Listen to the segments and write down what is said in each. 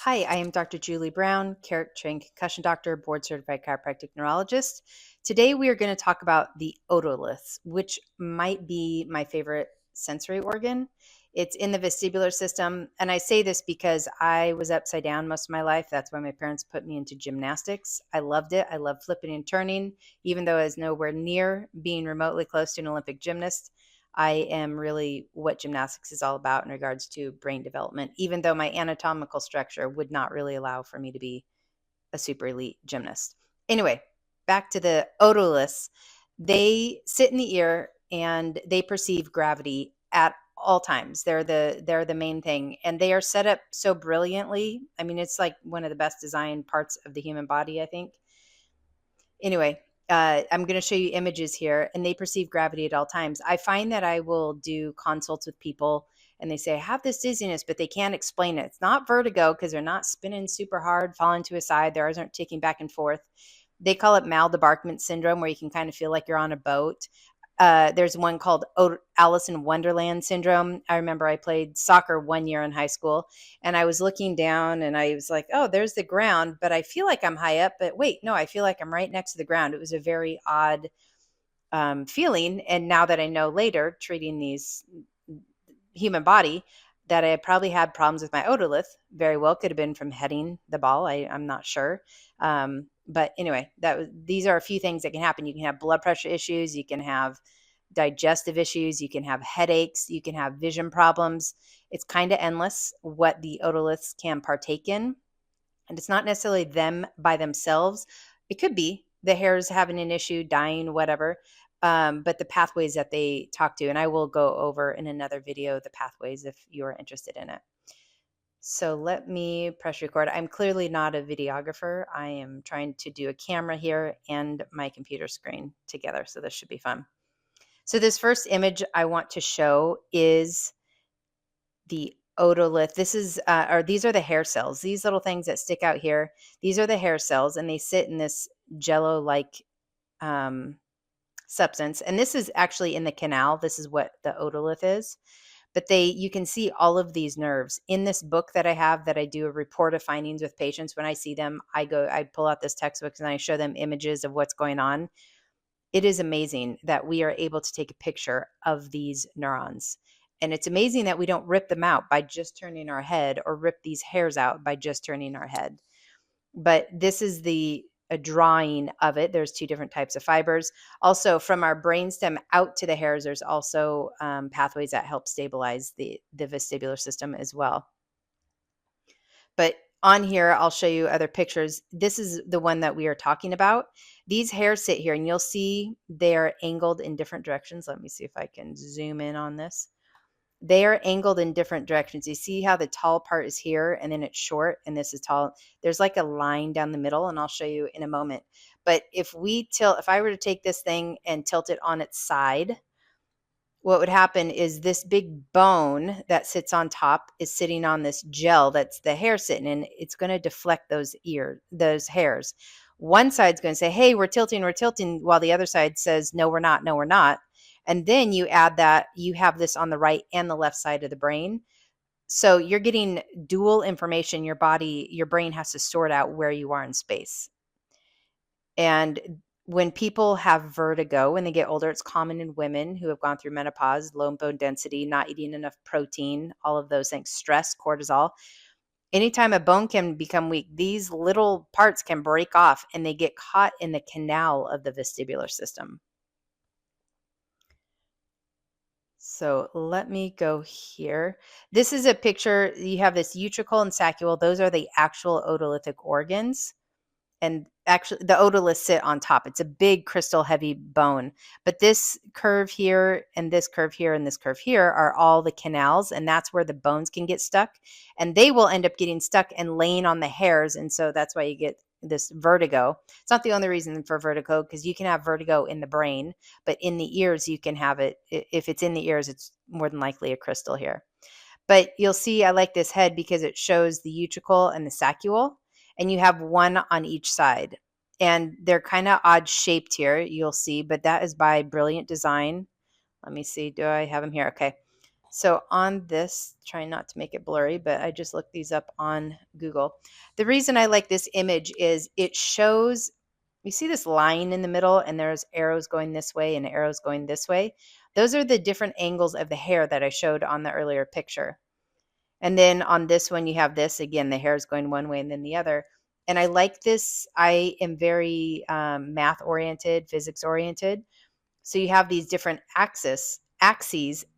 Hi, I am Dr. Julie Brown, trained concussion doctor, board certified chiropractic neurologist. Today we are going to talk about the otoliths, which might be my favorite sensory organ. It's in the vestibular system. And I say this because I was upside down most of my life. That's why my parents put me into gymnastics. I loved it. I loved flipping and turning, even though I was nowhere near being remotely close to an Olympic gymnast. I am really what gymnastics is all about in regards to brain development, even though my anatomical structure would not really allow for me to be a super elite gymnast. Anyway, back to the otoliths. They sit in the ear and they perceive gravity at all times. They're the main thing, and they are set up so brilliantly. I mean, it's like one of the best designed parts of the human body, I think. Anyway, I'm going to show you images here, and they perceive gravity at all times. I find that I will do consults with people and they say, I have this dizziness, but they can't explain it. It's not vertigo because they're not spinning super hard, falling to a side. Their eyes aren't ticking back and forth. They call it maldebarkment syndrome, where you can kind of feel like you're on a boat. There's one called Alice in Wonderland syndrome. I remember I played soccer 1 year in high school, and I was looking down and I was like, oh, there's the ground, but I feel like I'm high up. But wait, no, I feel like I'm right next to the ground. It was a very odd feeling. And now that I know later, treating these human body, that I probably had problems with my otolith. Very well could have been from heading the ball. I'm not sure. But anyway, these are a few things that can happen. You can have blood pressure issues. You can have digestive issues. You can have headaches. You can have vision problems. It's kind of endless what the otoliths can partake in. And it's not necessarily them by themselves. It could be the hairs having an issue, dying, whatever. But the pathways that they talk to, and I will go over in another video the pathways if you're interested in it. So let me press record. I'm clearly not a videographer. I am trying to do a camera here and my computer screen together, so this should be fun. So this first image I want to show is the otolith. These are the hair cells. These little things that stick out here, these are the hair cells, and they sit in this jello-like substance. And this is actually in the canal. This is what the otolith is. But you can see all of these nerves in this book that I have, that I do a report of findings with patients. When I see them, I pull out this textbook and I show them images of what's going on. It is amazing that we are able to take a picture of these neurons. And it's amazing that we don't rip them out by just turning our head, or rip these hairs out by just turning our head. But this is a drawing of it. There's two different types of fibers. Also, from our brainstem out to the hairs, there's also pathways that help stabilize the vestibular system as well. But on here, I'll show you other pictures. This is the one that we are talking about. These hairs sit here, and you'll see they're angled in different directions. Let me see if I can zoom in on this. They are angled in different directions. You see how the tall part is here, and then it's short, and this is tall. There's like a line down the middle, and I'll show you in a moment. But if I were to take this thing and tilt it on its side, what would happen is this big bone that sits on top is sitting on this gel that's the hair sitting in. It's going to deflect those hairs. One side's going to say, hey, we're tilting, while the other side says, no, we're not, no, we're not. And then you add that you have this on the right and the left side of the brain. So you're getting dual information. Your brain has to sort out where you are in space. And when people have vertigo, when they get older, it's common in women who have gone through menopause, low bone density, not eating enough protein, all of those things, stress, cortisol. Anytime a bone can become weak, these little parts can break off and they get caught in the canal of the vestibular system. So let me go here. This is a picture. You have this utricle and saccule. Those are the actual otolithic organs. And actually, the otoliths sit on top. It's a big crystal heavy bone. But this curve here and this curve here and this curve here are all the canals. And that's where the bones can get stuck. And they will end up getting stuck and laying on the hairs. And so that's why you get this vertigo. It's not the only reason for vertigo, because you can have vertigo in the brain, but in the ears, you can have it. If it's in the ears, it's more than likely a crystal here. But you'll see I like this head because it shows the utricle and the saccule, and you have one on each side. And they're kind of odd shaped here, you'll see, but that is by brilliant design. Let me see. Do I have them here? Okay. So on this, trying not to make it blurry, but I just looked these up on Google. The reason I like this image is it shows, you see this line in the middle and there's arrows going this way and arrows going this way. Those are the different angles of the hair that I showed on the earlier picture. And then on this one, you have this again, the hair is going one way and then the other. And I like this. I am very math oriented, physics oriented. So you have these different axes,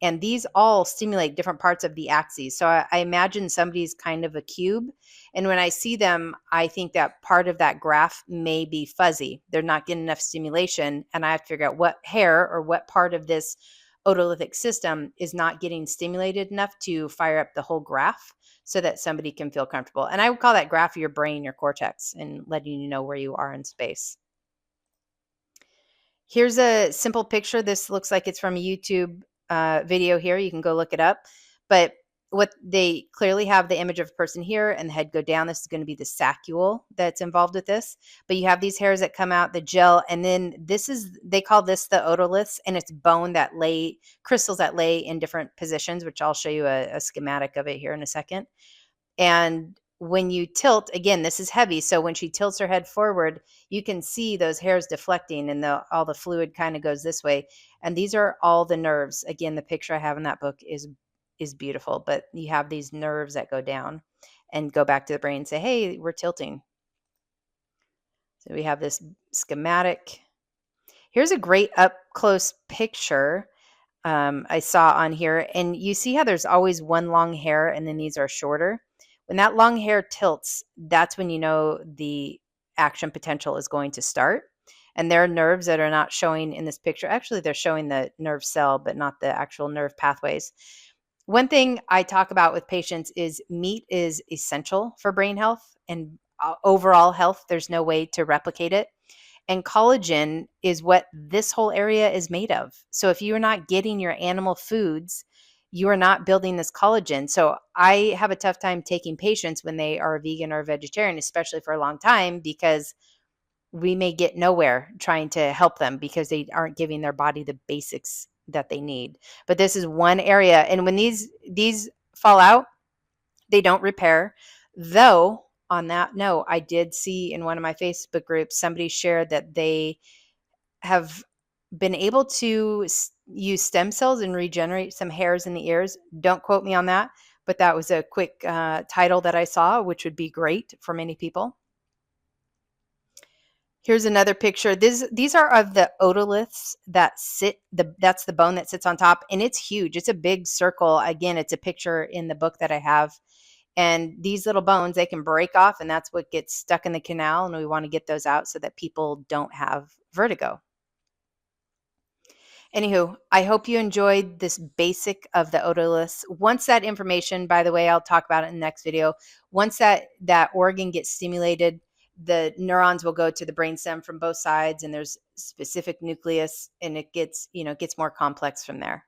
and these all stimulate different parts of the axes. So I imagine somebody's kind of a cube. And when I see them, I think that part of that graph may be fuzzy. They're not getting enough stimulation. And I have to figure out what hair or what part of this otolithic system is not getting stimulated enough to fire up the whole graph so that somebody can feel comfortable. And I would call that graph your brain, your cortex, and letting you know where you are in space. Here's a simple picture. This looks like it's from a YouTube video here. You can go look it up. But what they clearly have the image of a person here and the head go down. This is going to be the saccule that's involved with this. But you have these hairs that come out, the gel, and then this is, they call this the otoliths, and it's bone that lay, crystals that lay in different positions, which I'll show you a schematic of it here in a second. And when you tilt, again, this is heavy. So when she tilts her head forward, you can see those hairs deflecting and all the fluid kind of goes this way. And these are all the nerves. Again, the picture I have in that book is beautiful, but you have these nerves that go down and go back to the brain and say, hey, we're tilting. So we have this schematic. Here's a great up close picture I saw on here. And you see how there's always one long hair and then these are shorter. When that long hair tilts, that's when you know the action potential is going to start. And there are nerves that are not showing in this picture. Actually, they're showing the nerve cell, but not the actual nerve pathways. One thing I talk about with patients is meat is essential for brain health and overall health. There's no way to replicate it. And collagen is what this whole area is made of. So if you're not getting your animal foods, you are not building this collagen. So I have a tough time taking patients when they are vegan or vegetarian, especially for a long time, because we may get nowhere trying to help them because they aren't giving their body the basics that they need. But this is one area. And when these fall out, they don't repair. Though on that note, I did see in one of my Facebook groups, somebody shared that they have been able to use stem cells and regenerate some hairs in the ears. Don't quote me on that, but that was a quick title that I saw, which would be great for many people. Here's another picture. These are of the otoliths that that's the bone that sits on top, and it's huge. It's a big circle. Again, it's a picture in the book that I have. And these little bones, they can break off, and that's what gets stuck in the canal. And we want to get those out so that people don't have vertigo. Anywho, I hope you enjoyed this basic of the otoliths. Once that information, by the way, I'll talk about it in the next video. Once that organ gets stimulated, the neurons will go to the brainstem from both sides, and there's specific nucleus, and it gets more complex from there.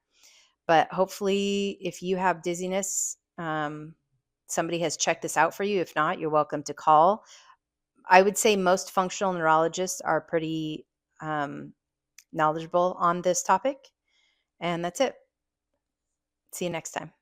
But hopefully, if you have dizziness, somebody has checked this out for you. If not, you're welcome to call. I would say most functional neurologists are pretty knowledgeable on this topic. And that's it. See you next time.